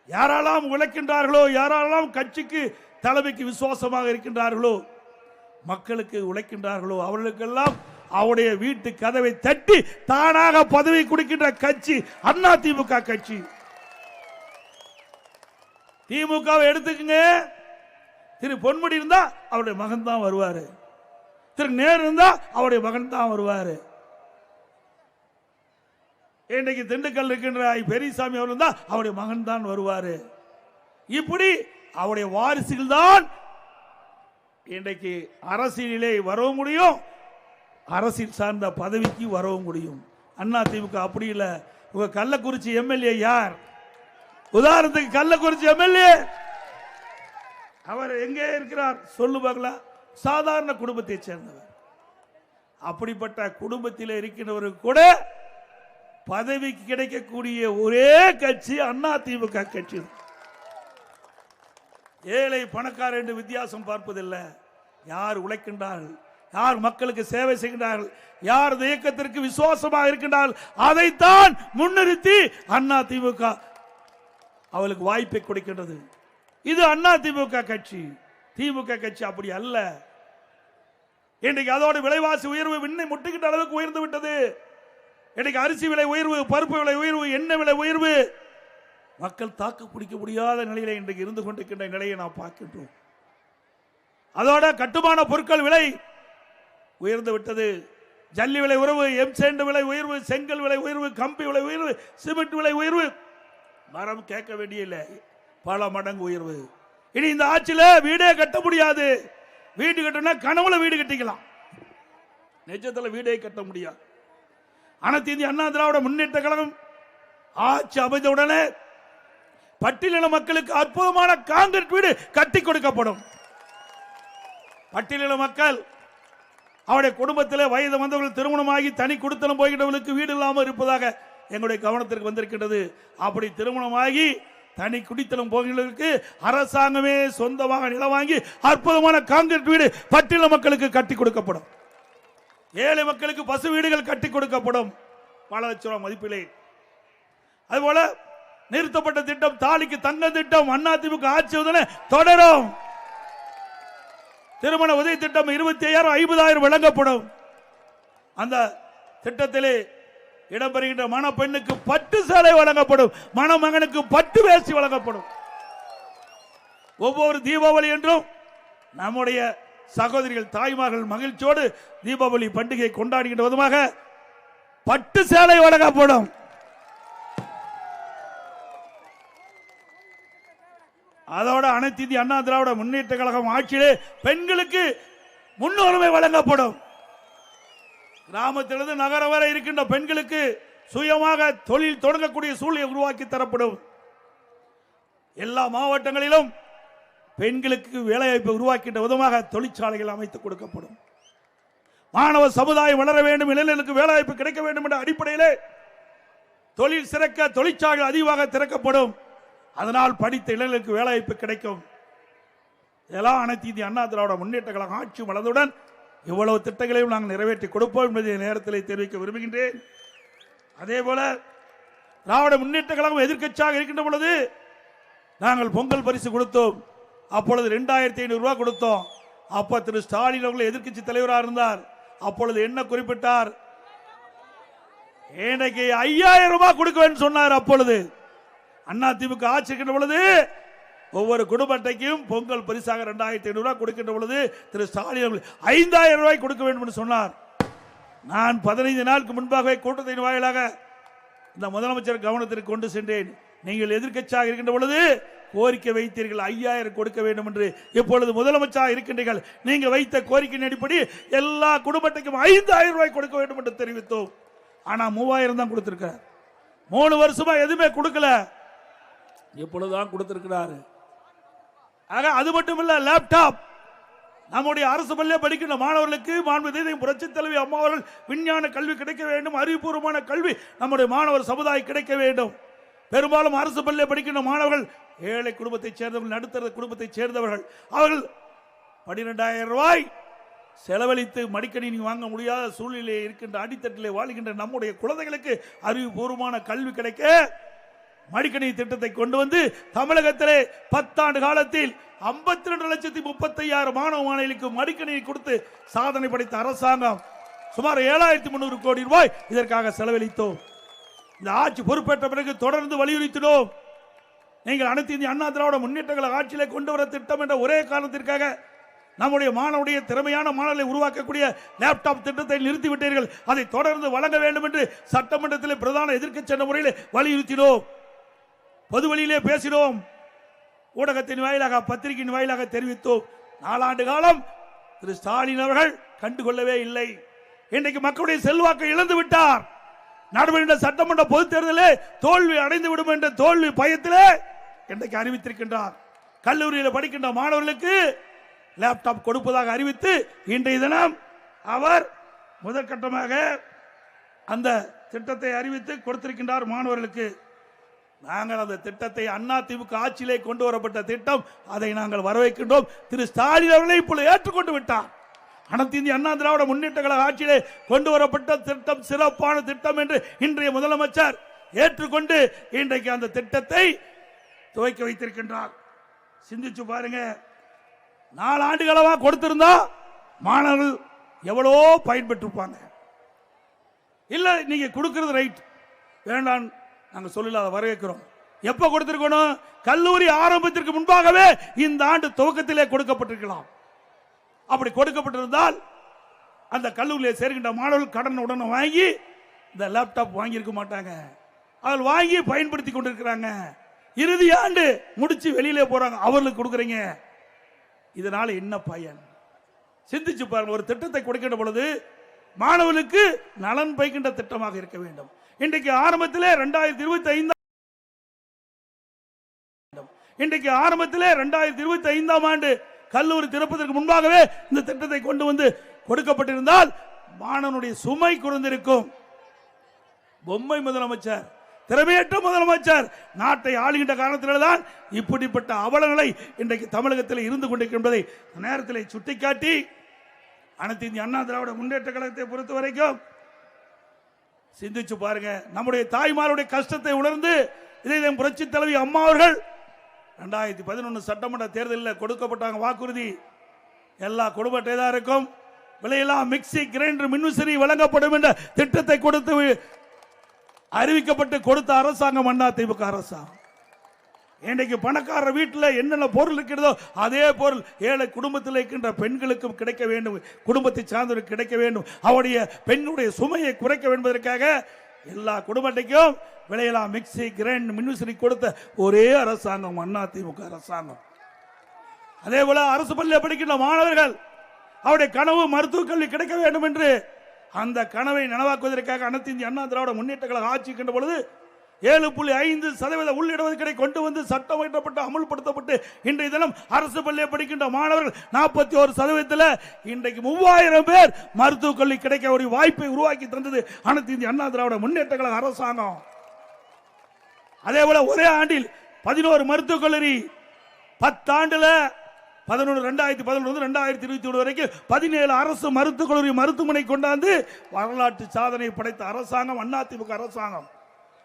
யாரெல்லாம் உழைக்கின்றார்களோ, யாரெல்லாம் கட்சிக்கு தலைமைக்கு விசுவாசமாக இருக்கின்றார்களோ, மக்களுக்கு உழைக்கின்றார்களோ, அவர்களுக்கெல்லாம் அவருடைய வீட்டு கதவை தட்டி தானாக பதவி கொடுக்கின்ற கட்சி அண்ணா திமுக கட்சி. திமுகவை எடுத்துக்கங்க. திரு பொன்முடி இருந்தா அவருடைய மகன் தான் வருவாரு. திரு நேரு இருந்தா அவருடைய மகன் தான் வருவாரு. இன்றைக்கு திண்டுக்கல் இருக்கின்ற பெரியசாமி அவர் இருந்தா அவருடைய மகன் தான் வருவாரு. இப்படி அவருடைய வாரிசுகள் தான் இன்றைக்கு அரசியலிலே வரவும் முடியும், அரசியல் சார்ந்த பதவிக்கு வரவும் முடியும். அண்ணா திமுக அப்படி இல்லை. உங்க கள்ளக்குறிச்சி எம்எல்ஏ யார்? உதாரணத்துக்கு கள்ளக்குறிச்சி எம்எல்ஏ அவர் எங்கே இருக்கிறார் சொல்லு பார்க்கலாம். சாதாரண குடும்பத்தை சேர்ந்தவர். அப்படிப்பட்ட குடும்பத்தில் இருக்கின்றவருக்கு கூட பதவிக்கு கிடைக்கக்கூடிய ஒரே கட்சி அதிமுக கட்சி. ஏழை பணக்காரர் என்று வித்தியாசம் பார்ப்பதில்லை. யார் உழைக்கின்றார்கள், யார் மக்களுக்கு சேவை செய்கின்றார்கள், யார் இயக்கத்திற்கு விசுவாசமாக இருக்கின்றார்கள், அதைத்தான் முன்னிறுத்தி அதிமுக அவளுக்கு வாய்ப்பை கொடுக்கின்றது. இது அதிமுக கட்சி. திமுக கட்சி அப்படி அல்ல. இன்றைக்கு அதோட விலைவாசி உயர்வு விண்ணை முட்டுகின்ற அளவுக்கு உயர்ந்து விட்டது. இன்றைக்கு அரிசி விலை உயர்வு, பருப்பு விலை உயர்வு, எண்ணெய் விலை உயர்வு, மக்கள் தாக்கு பிடிக்க முடியாத நிலையில இன்றைக்கு இருந்து கொண்டிருக்கின்ற நிலையை நாம் பார்க்கின்றோம். அதோட கட்டுமான பொருட்கள் விலை உயர்ந்து விட்டது. ஜல்லி விலை உயர்வு, எம்சேண்ட் விலை உயர்வு, செங்கல் விலை உயர்வு, கம்பி விலை உயர்வு, சிமெண்ட் விலை உயர்வு, மரம் கேட்க வேண்டிய இல்லை, பல மடங்கு உயர்வு. இனி இந்த ஆட்சியில் வீடே கட்ட முடியாது. வீடு கட்டினா கனவுல வீடு கட்டிக்கலாம், நிஜத்தில் வீடே கட்ட முடியாது. அனைத்து இந்திய அண்ணா திராவிட முன்னேற்ற கழகம் ஆட்சி அமைந்தவுடனே பட்டியலின மக்களுக்கு அற்புதமான கான்கிரீட் வீடு கட்டி கொடுக்கப்படும். பட்டியலின மக்கள் அவருடைய குடும்பத்தில் வயது வந்தவர்கள் திருமணமாகி தனி குடித்தனம் போகின்றவர்களுக்கு வீடு இல்லாமல் இருப்பதாக எங்களுடைய கவனத்திற்கு வந்திருக்கின்றது. அப்படி திருமணமாகி தனி குடித்தனம் போகின்றவர்களுக்கு அரசாங்கமே சொந்தமாக நிலம் வாங்கி அற்புதமான கான்கிரீட் வீடு பட்டியலின மக்களுக்கு கட்டி கொடுக்கப்படும். ஏழை மக்களுக்கு பசு வீடுகள் கட்டி கொடுக்கப்படும் பல லட்சம் ரூபாய் மதிப்பிலே. அதுபோல நிறுத்தப்பட்ட திட்டம் தாலிக்கு தங்க திட்டம் அதிமுக ஆட்சி தொடரும். திருமண உதவி திட்டம் 25,000 50,000 வழங்கப்படும். அந்த திட்டத்திலே இடம்பெறுகின்ற மணப்பெண்ணுக்கு பட்டு சேலை வழங்கப்படும், மணமகனுக்கு பட்டு வேஷ்டி வழங்கப்படும். ஒவ்வொரு தீபாவளி என்றும் நம்முடைய சகோதரிகள் தாய்மார்கள் மகிழ்ச்சியோடு தீபாவளி பண்டிகை கொண்டாடுகின்ற விதமாக பட்டு சேலை வழங்கப்படும். அதோட அனைத்து இந்திய அண்ணா திராவிட முன்னேற்ற கழகம் ஆட்சியிலே பெண்களுக்கு முன்னுரிமை வழங்கப்படும். கிராமத்திலிருந்து நகரம் வரை இருக்கின்ற பெண்களுக்கு சுயமாக தொழில் தொடங்கக்கூடிய சூழ்நிலை உருவாக்கி தரப்படும். எல்லா மாவட்டங்களிலும் பெண்களுக்கு வேலைவாய்ப்பை உருவாக்கின்ற விதமாக தொழிற்சாலைகள் அமைத்துக் கொடுக்கப்படும். மாணவ சமுதாயம் வளர வேண்டும், இளைஞர்களுக்கு வேலைவாய்ப்பு கிடைக்க வேண்டும் என்ற அடிப்படையிலே தொழில் சிறக்க தொழிற்சாலைகள் அதிகமாக திறக்கப்படும். அதனால் படித்த இளைஞர்களுக்கு வேலைவாய்ப்பு கிடைக்கும். இதெல்லாம் அனைத்து இந்திய அண்ணா திராவிட முன்னேற்ற கழகம் ஆட்சி வளர்ந்தவுடன் இவ்வளவு திட்டங்களையும் நாங்கள் நிறைவேற்றி கொடுப்போம் என்பதை நேரத்தில் தெரிவிக்க விரும்புகின்றேன். அதே போல திராவிட முன்னேற்ற கழகம் எதிர்க்கட்சியாக இருக்கின்ற பொழுது நாங்கள் பொங்கல் பரிசு கொடுத்தோம். அப்பொழுது 2,500 ரூபாய் கொடுத்தோம். அப்ப திரு ஸ்டாலின் அவர்கள் எதிர்க்கட்சி தலைவராக இருந்தார். அப்பொழுது என்ன குறிப்பிட்டார்? எனக்கு 5,000 ரூபாய் கொடுக்க வேண்டும் சொன்னார். அப்பொழுது அதிமுக ஆட்சி இருக்கின்ற பொழுது ஒவ்வொரு குடும்ப அட்டைக்கும் பொங்கல் பரிசாக 2,500 ரூபாய் கொடுக்கின்ற பொழுது திரு ஸ்டாலின் அவர்கள் 5,000 ரூபாய் கொடுக்க வேண்டும் என்று சொன்னார். நான் 15 நாளுக்கு முன்பாகவே கூட்டத்தின் வாயிலாக இந்த முதலமைச்சர் கவனத்திற்கு கொண்டு சென்றேன். நீங்கள் எதிர்க்கட்சியாக இருக்கின்ற பொழுது கோரிக்கை வைத்தீர்கள் 5,000 கொடுக்க வேண்டும் என்று. இப்பொழுது முதலமைச்சராக இருக்கின்றீர்கள், நீங்கள் வைத்த கோரிக்கையின் அடிப்படை எல்லா குடும்ப அட்டைக்கும் 5,000 ரூபாய் கொடுக்க வேண்டும் என்று தெரிவித்தோம். ஆனா 3,000 தான் கொடுத்திருக்கிறார். 3 வருஷமா எதுவுமே கொடுக்கல, இப்பொழுதுதான் கொடுத்திருக்கிறார். ஆக அது மட்டுமல்ல, லேப்டாப் நம்முடைய அரசு பள்ளியில் படிக்கின்ற மாணவர்களுக்கு மாண்புமிகு புரட்சி தலைவி அம்மா அவர்கள் விஞ்ஞான கல்வி கிடைக்க வேண்டும், அறிவுபூர்வமான கல்வி நம்முடைய மாணவர் சமுதாயம் கிடைக்க வேண்டும். பெரும்பாலும் அரசு பள்ளியில் படிக்கின்ற மாணவர்கள் ஏழை குடும்பத்தைச் சேர்ந்தவர்கள், நடுத்தர குடும்பத்தைச் சேர்ந்தவர்கள். அவர்கள் 12,000 ரூபாய் செலவழித்து மடிக்கணினி வாங்க முடியாத சூழ்நிலையில் இருக்கின்ற அடித்தட்டிலே வாழ்கின்ற நம்முடைய குழந்தைகளுக்கு அறிவுபூர்வமான கல்வி கிடைக்க மடிக்கணினி திட்டத்தை கொண்டு வந்து தமிழகத்திலே 10 ஆண்டு காலத்தில் 52,35,000 மாணவ மாணவிகளுக்கு மடிக்கணினி கொடுத்து சாதனை படைத்த அரசாங்கம் சுமார் 7,300 கோடி ரூபாய் இதற்காக செலவழித்தோம். இந்த ஆட்சி பொறுப்பேற்ற பிறகு தொடர்ந்து வலியுறுத்தினோம். நீங்கள் அனைத்து இந்திய அண்ணா திராவிட முன்னேற்ற கழக ஆட்சியிலே கொண்டு வர திட்டம் என்ற ஒரே காரணத்திற்காக நம்முடைய மாணவருடைய திறமையான மாணவர்களை உருவாக்கக்கூடிய லேப்டாப் திட்டத்தை நிறுத்திவிட்டீர்கள். அதை தொடர்ந்து வழங்க வேண்டும் என்று சட்டமன்றத்தில் பிரதான எதிர்க்கட்சி என்ற முறையில் வலியுறுத்தினோம். பொது வழியிலே பேசினோம், ஊடகத்தின் வாயிலாக பத்திரிகையின் வாயிலாக தெரிவித்தோம். 4 ஆண்டு காலம் திரு ஸ்டாலின் அவர்கள் கண்டுகொள்ளவே இல்லை. இன்றைக்கு மக்களுடைய செல்வாக்கை இழந்து விட்டார். நடைபெறுகின்ற சட்டமன்ற பொதுத் தேர்தலில் தோல்வி அடைந்து விடும் என்ற தோல்வி பயத்திலே இன்றைக்கு அறிவித்திருக்கின்றார். கல்லூரியில் படிக்கின்ற மாணவர்களுக்கு லேப்டாப் கொடுப்பதாக அறிவித்து இன்றைய தினம் அவர் முதற்கட்டமாக அந்த திட்டத்தை அறிவித்து கொடுத்திருக்கின்றார் மாணவர்களுக்கு. நாங்கள் அந்த திட்டத்தை அதிமுக ஆட்சியிலே கொண்டு வரப்பட்ட திட்டம், அதை நாங்கள் வரவேற்கின்றோம். திரு ஸ்டாலின் அவர்களை இப்பொழுது ஏற்றுக்கொண்டு விட்டார். அனைத்து இந்திய அண்ணா திராவிட முன்னேற்ற கழக ஆட்சியிலே கொண்டு வரப்பட்ட திட்டம் சிறப்பான திட்டம் என்று இன்றைய முதலமைச்சர் ஏற்றுக்கொண்டு இன்றைக்கு அந்த திட்டத்தை துவக்கி வைத்திருக்கின்றார். சிந்திச்சு பாருங்க, 4 ஆண்டுகளா கொடுத்திருந்தா மாணவர்கள் எவ்வளோ பயன்பெற்றிருப்பாங்க. இல்ல நீங்க கொடுக்கிறது ரைட், வேண்டாம் நாங்க சொல்லல, அதை வரவேற்கிறோம். எப்ப கொடுத்திருக்கணும்? கல்லூரி ஆரம்பத்திற்கு முன்பாகவே இந்த ஆண்டு துவக்கத்திலே கொடுக்கப்பட்டிருக்கலாம். அப்படி கொடுக்கப்பட்டிருந்தால் அந்த கல்லூரியில் சேர்கின்ற மாணவர்கள் கடன் உடனே வாங்கி இந்த லேப்டாப் வாங்கி இருக்க மாட்டாங்க. அதில் வாங்கி பயன்படுத்தி கொண்டிருக்கிறாங்க. இறுதி ஆண்டு முடிச்சு வெளியிலே போறாங்க, அவர்களுக்கு கொடுக்குறீங்க. இதனால என்ன பயன்? சிந்திச்சு பாருங்க. ஒரு திட்டத்தை கொடுக்கின்ற பொழுது மாணவர்களுக்கு நலன் பயக்கின்ற திட்டமாக இருக்க வேண்டும். இன்றைக்கு ஆரம்பத்திலே 2025 ஆண்டு கல்லூரி திறப்பதற்கு முன்பாகவே இந்த திட்டத்தை கொண்டு வந்து கொடுக்கப்பட்டிருந்தால் மாணவனுடைய சுமை குறைந்திருக்கும். பொம்மை முதலமைச்சர், திறமையற்ற முதலமைச்சர் நாட்டை ஆளுகின்ற காரணத்தில்தான் இப்படிப்பட்ட அவலநிலை இன்றைக்கு தமிழகத்தில் இருந்து கொண்டிருக்கின்றதை நேரத்தில் சுட்டிக்காட்டி, அனைத்து இந்திய அண்ணா திராவிட முன்னேற்ற கழகத்தை பொறுத்த வரைக்கும் சிந்திச்சு பாருங்க. நம்முடைய தாய்மாருடைய கஷ்டத்தை உணர்ந்து இதை புரட்சி தலைவி அம்மா அவர்கள் 2011 சட்டமன்ற தேர்தலில் கொடுக்கப்பட்டாங்க வாக்குறுதி. எல்லா குடும்பத்தை தான் இருக்கும், விலையெல்லாம் மிக்சி கிரைண்டர் மின்விசிறி வழங்கப்படும் என்ற திட்டத்தை கொடுத்து அறிவிக்கப்பட்டு கொடுத்த அரசாங்கம் அதிமுக அரசாங்கம். இன்றைக்கு பணக்காரர் வீட்டில் என்னென்ன பொருள் இருக்கிறதோ அதே பொருள் ஏழை குடும்பத்தில் இருக்கின்ற பெண்களுக்கும் கிடைக்க வேண்டும், குடும்பத்தை சார்ந்தவர்களுக்கு கிடைக்க வேண்டும். அவருடைய பெண்ணுடைய சுமையை குறைக்க வேண்டுவதற்காக எல்லா குடும்பத்தையும் விலையெல்லாம் மிக்சி கிரைண்டர் மின்விசிறி கொடுத்த ஒரே அரசாங்கம் அதிமுக அரசாங்கம். அதே போல அரசு பள்ளியில் படிக்கின்ற மாணவர்கள் அவருடைய கனவு மருத்துவக் கல்வி கிடைக்க வேண்டும் என்று அந்த கனவை நனவாக்குவதற்காக அனைத்து இந்திய அண்ணா திராவிட முன்னேற்ற கழக ஆட்சி இருக்கின்ற பொழுது 7.5% உள்ளிடஒதுக்கீடை கொண்டு வந்து சட்டம் இயற்றப்பட்டு அமல்படுத்தப்பட்டு இன்றைய தினம் அரசு பள்ளியை படிக்கின்ற மாணவர்கள் 41% இன்றைக்கு 3000 பேர் மருத்துவக் கல்வி கிடைக்க ஒரு வாய்ப்பை உருவாக்கி தந்தது அனைத்து இந்திய அண்ணா திராவிட முன்னேற்ற கழக அரசாங்கம். அதே போல ஒரே ஆண்டில் 11 மருத்துவக் கல்லூரி, 10 ஆண்டுல 2021 வரைக்கும் 17 அரசு மருத்துவக் கல்லூரி மருத்துவமனை கொண்டாந்து வரலாற்று சாதனை படைத்த அரசாங்கம் அதிமுக அரசாங்கம்.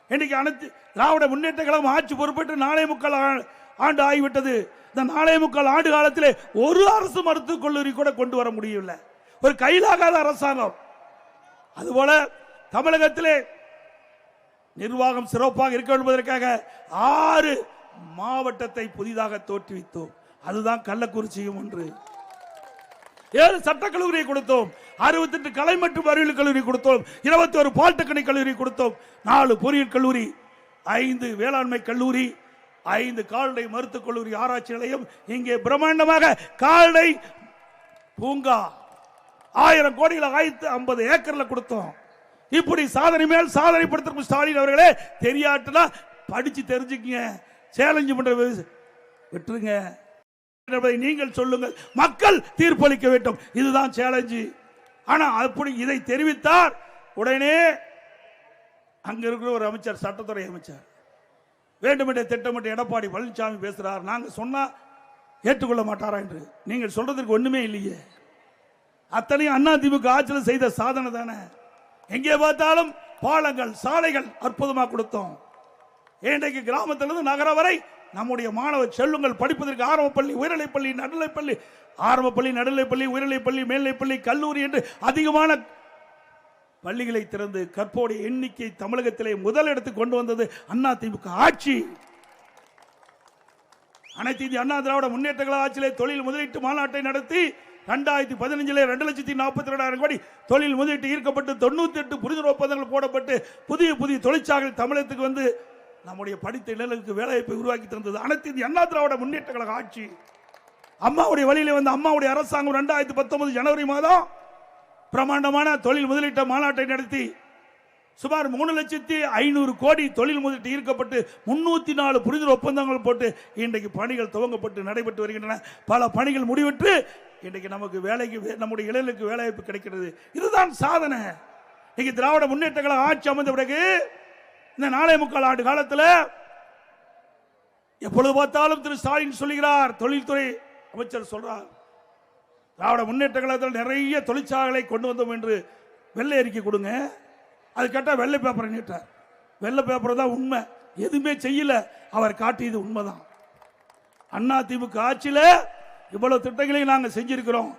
இன்றைக்கு அனைத்து திராவிட முன்னேற்ற கழகம் ஆட்சி பொறுப்பேற்று 4.25 ஆண்டு ஆகிவிட்டது. இந்த 4.25 ஆண்டு காலத்திலே ஒரு அரசு மருத்துவக் கல்லூரி கூட கொண்டு வர முடியவில்லை. ஒரு கையிலாகாத அரசாங்கம். அதுபோல தமிழகத்திலே நிர்வாகம் சிறப்பாக இருக்க என்பதற்காக 6 மாவட்டத்தை புதிதாக தோற்றுவித்தோம். அதுதான் கள்ளக்குறிச்சியும் ஒன்று. 7 சட்டக்கல்லூரியை கொடுத்தோம், 68 கலை மற்றும் அறிவியல் கல்லூரி கொடுத்தோம், 21 பாலிடெக்னிக் கல்லூரி கொடுத்தோம், 4 பொறியியல் கல்லூரி, 5 வேளாண்மை கல்லூரி, 5 கால்நடை மருத்துவக் கல்லூரி ஆராய்ச்சி நிலையம், இங்கே பிரம்மாண்டமாக கால்நடை பூங்கா 1000 கோடியில் 50 ஏக்கர்ல கொடுத்தோம். இப்படி சாதனை மேல் சாதனை படுத்திருக்கும் ஸ்டாலின் அவர்களே, தெரியாட்டுனா படிச்சு தெரிஞ்சுக்கங்க, சேலஞ்சு பண்ற விட்டுருங்க, நீங்கள் சொல்லுங்கள், மக்கள் தீர்ப்பளிக்க வேண்டும், இதுதான் சேலஞ்சு. ஆனா அப்படி இதை தெரிவித்தார் உடனே அங்க இருக்கிற ஒரு அமைச்சர், சட்டத்துறை அமைச்சர், வேண்டுமென்றே திட்டமிட்டு எடப்பாடி பழனிசாமி பேசுறார், நாங்க சொன்னா ஏற்றுக்கொள்ள மாட்டாரா என்று. நீங்கள் சொல்றதுக்கு ஒண்ணுமே இல்லையே, அத்தனையும் அதிமுக ஆட்சியில் செய்த சாதனை தானே. எங்கே பார்த்தாலும் பாலங்கள் சாலைகள் அற்புதமாக கொடுத்தோம். இன்றைக்கு கிராமத்திலிருந்து நகர வரை நம்முடைய மாணவ செல்வங்கள் படிப்பதற்கு ஆரம்பப்பள்ளி, உயர்நிலைப்பள்ளி, நடுநிலைப்பள்ளி, ஆரம்பப்பள்ளி, நடுநிலைப்பள்ளி, உயர்நிலைப்பள்ளி, மேல்நிலைப்பள்ளி, கல்லூரி என்று அதிகமான பள்ளிகளை திறந்து கற்போடைய எண்ணிக்கை தமிழகத்திலே முதல் இடத்துக்கு கொண்டு வந்தது அதிமுக ஆட்சி. அனைத்து இந்திய அண்ணா திராவிட முன்னேற்ற கழக ஆட்சியிலே தொழில் முதலீட்டு மாநாட்டை நடத்தி 2015 2,42,000 கோடி தொழில் முதலீட்டு ஈர்க்கப்பட்டு 98 புரிந்துணர்வு ஒப்பந்தங்கள் போடப்பட்டு புதிய புதிய தொழிற்சாலை தமிழகத்துக்கு வந்து நம்முடைய படித்த இளைஞர்களுக்கு வேலைவாய்ப்பை உருவாக்கி தந்தது அனைத்து இந்திய அண்ணா திராவிட முன்னேற்ற கழக ஆட்சி. அம்மாவுடைய வழியிலே வந்த அம்மாவுடைய அரசாங்கம் 2019 ஜனவரி மாதம் பிரமாண்டமான தொழில் முதலீட்டு மாநாட்டை நடத்தி சுமார் 3,500,000 கோடி தொழில் முதலீட்டு ஈர்க்கப்பட்டு 304 புரிந்துணர்வு ஒப்பந்தங்கள் போட்டு இன்றைக்கு பணிகள் துவங்கப்பட்டு நடைபெற்று வருகின்றன. பல பணிகள் முடிவுற்று இன்றைக்கு நமக்கு வேலைக்கு நம்முடைய இளைஞர்களுக்கு வேலை வாய்ப்பு கிடைக்கிறது. இதுதான் சாதனை. இன்னைக்கு திராவிட முன்னேற்ற கழகம் ஆட்சி அமைந்த பிறகு இந்த 4.25 ஆண்டு காலத்தில் எப்பொழுது பார்த்தாலும் திரு ஸ்டாலின் சொல்லுகிறார், தொழில்துறை அமைச்சர் சொல்றார், திராவிட முன்னேற்ற கழகத்தில் நிறைய தொழிற்சாலைகளை கொண்டு வந்தோம் என்று வெள்ளை அறிக்கை கொடுங்க. அது கேட்டா வெள்ளை பேப்பரை நீட்டார். வெள்ளை பேப்பர் தான் உண்மை, எதுவுமே செய்யல. அவர் காட்டியது உண்மைதான். அண்ணா திமுக ஆட்சியில் இவ்வளவு திட்டங்களையும் நாங்கள் செஞ்சிருக்கிறோம்.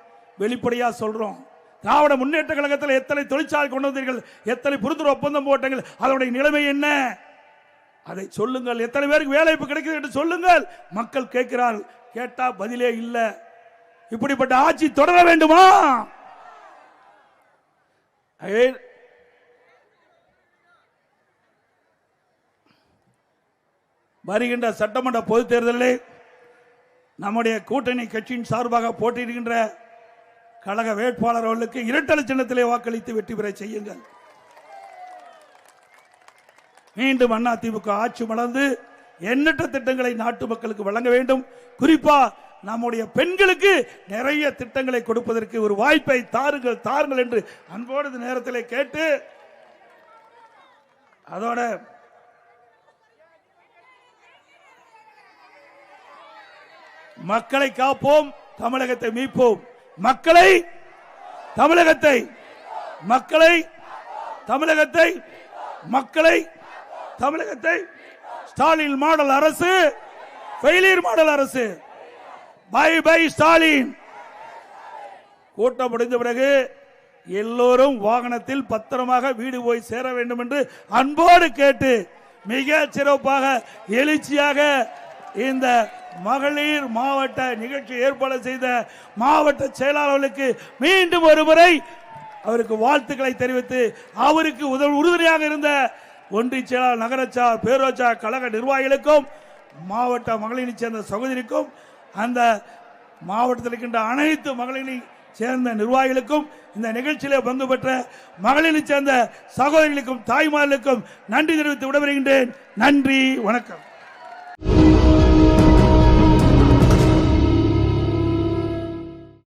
வெளிப்படையா சொல்றோம். திராவிட முன்னேற்ற கழகத்தில் எத்தனை தொழிற்சாலை கொண்டு வந்தீர்கள், எத்தனை புரிந்துணர்வு ஒப்பந்தம் போட்டீர்கள், அதனுடைய நிலைமை என்ன, அதை சொல்லுங்கள். எத்தனை பேருக்கு வேலை வாய்ப்பு கிடைக்குது என்று சொல்லுங்கள். மக்கள் கேட்கிறார்கள். கேட்டா பதிலே இல்லை. இப்படிப்பட்ட ஆட்சி தொடர வேண்டுமா? வருகின்ற சட்டமன்ற பொதுத் தேர்தலில் நம்முடைய கூட்டணி கட்சியின் சார்பாக போட்டியிடுகின்ற கழக வேட்பாளர் அவர்களுக்கு இரட்டை சின்னத்திலே வாக்களித்து வெற்றி பெற செய்யுங்கள். மீண்டும் அதிமுக ஆட்சி மலர்ந்து எண்ணற்ற திட்டங்களை நாட்டு மக்களுக்கு வழங்க வேண்டும். குறிப்பா நம்முடைய பெண்களுக்கு நிறைய திட்டங்களை கொடுப்பதற்கு ஒரு வாய்ப்பை தாருங்கள் தாருங்கள் என்று அன்போடு நேரத்தில் கேட்டு, அதோட மக்களை காப்போம், தமிழகத்தை மீட்போம். மக்களை தமிழகத்தை மக்களை தமிழகத்தை மக்களை தமிழகத்தை ஸ்டாலின் மாடல் அரசு, ஃபெயிலியர் மாடல் அரசு. Bye bye Stalin. கூட்டம் முடிந்த பிறகு எல்லோரும் வாகனத்தில் பத்திரமாக வீடு போய் சேர வேண்டும் என்று அன்போடு கேட்டு, மிக சிறப்பாக எழுச்சியாக இந்த மகளிர் மாவட்ட நிகழ்ச்சி ஏற்பாடு செய்த மாவட்ட செயலாளர்களுக்கு மீண்டும் ஒருமுறை அவருக்கு வாழ்த்துக்களை தெரிவித்து, அவருக்கு உறுதுணையாக இருந்த ஒன்றிய செயலாளர், நகரச்சார், பேரோச்சார் கழக நிர்வாகிகளுக்கும், மாவட்ட மகளிரை சேர்ந்த சகோதரிக்கும், அந்த மாவட்டத்தில் இருக்கின்ற அனைத்து மகளிரை சேர்ந்த நிர்வாகிகளுக்கும், இந்த நிகழ்ச்சியிலே பங்கு பெற்ற மகளிரை சேர்ந்த சகோதரிகளுக்கும் தாய்மார்களுக்கும் நன்றி தெரிவித்து விடைபெறுகின்றேன். நன்றி, வணக்கம்.